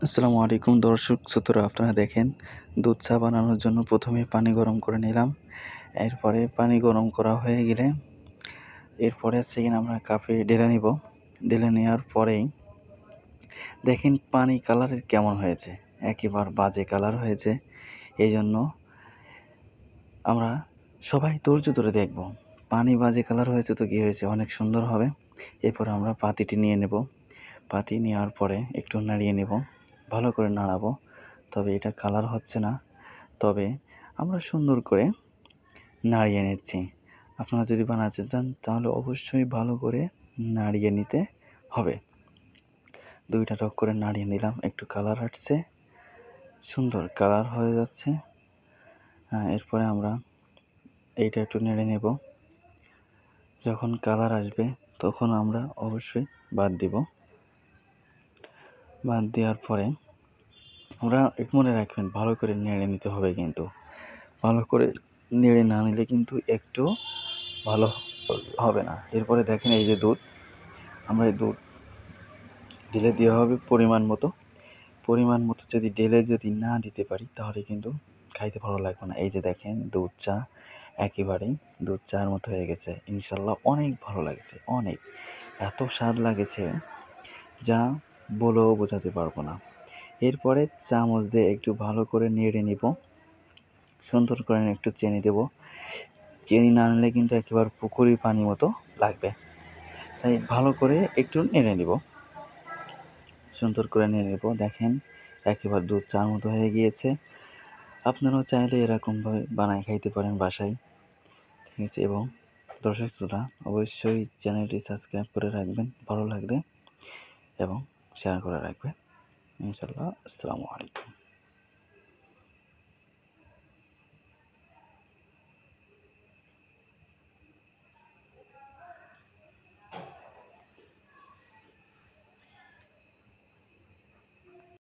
আসসালামু আলাইকুম দর্শক শ্রোতারা, আপনারা দেখেন দুধ চা বানানোর জন্য প্রথমে পানি গরম করে নিলাম। এরপরে পানি গরম করা হয়ে গেলে এরপরে আমরা কাপে ঢেলে নিব। ঢেলে নেওয়ার পরেই দেখেন পানি কালারের কেমন হয়েছে, একেবারে বাজে কালার হয়েছে। এই জন্য আমরা সবাই ধৈর্য ধরে দেখব। পানি বাজে কালার হয়েছে তো কী হয়েছে, অনেক সুন্দর হবে। এরপর আমরা পাতিটি নিয়ে নেব। পাতি নেওয়ার পরে একটু নাড়িয়ে নেব, ভালো করে নাড়াবো। তবে এটা কালার হচ্ছে না, তবে আমরা সুন্দর করে নাড়িয়ে নিচ্ছি। আপনারা যদি বানাতে চান তাহলে অবশ্যই ভালো করে নাড়িয়ে নিতে হবে। 2টা টক করে নাড়িয়ে নিলাম, একটু কালার আসছে, সুন্দর কালার হয়ে যাচ্ছে। এরপরে আমরা এইটা একটু নেড়ে নেব। যখন কালার আসবে তখন আমরা অবশ্যই বাদ দিব। বাদ দেওয়ার পরে আমরা মনে রাখবেন ভালো করে নেড়ে নিতে হবে, কিন্তু ভালো করে নেড়ে না নিলে কিন্তু একটু ভালো হবে না। এরপরে দেখেন এই যে দুধ, আমরা এই দুধ ঢেলে দেওয়া হবে পরিমাণ মতো। যদি ঢেলে না দিতে পারি তাহলে কিন্তু খাইতে ভালো লাগবে না। এই যে দেখেন দুধ চা একেবারেই দুধ চার মতো হয়ে গেছে। ইনশাল্লাহ অনেক ভালো লাগছে, অনেক এত স্বাদ লাগেছে যা বলেও বোঝাতে পারবো না। এরপরে চামচ দিয়ে একটু ভালো করে নেড়ে নিব, সুন্দর করে একটু চিনি দেব। চিনি না নিলে কিন্তু একেবারে পুকুরি পানি মতো লাগবে, তাই ভালো করে একটু নেড়ে নিব, সুন্দর করে নেড়ে নেব। দেখেন একেবারে দুধ চার মতো হয়ে গিয়েছে। আপনারাও চাইলে এরকমভাবে বানায় খাইতে পারেন বাসায়, ঠিক আছে। এবং দর্শকরা অবশ্যই চ্যানেলটি সাবস্ক্রাইব করে রাখবেন ভালো লাগলে, এবং শেয়ার করে রাখবেন। ইনশাল্লাহ। আসসালামু আলাইকুম।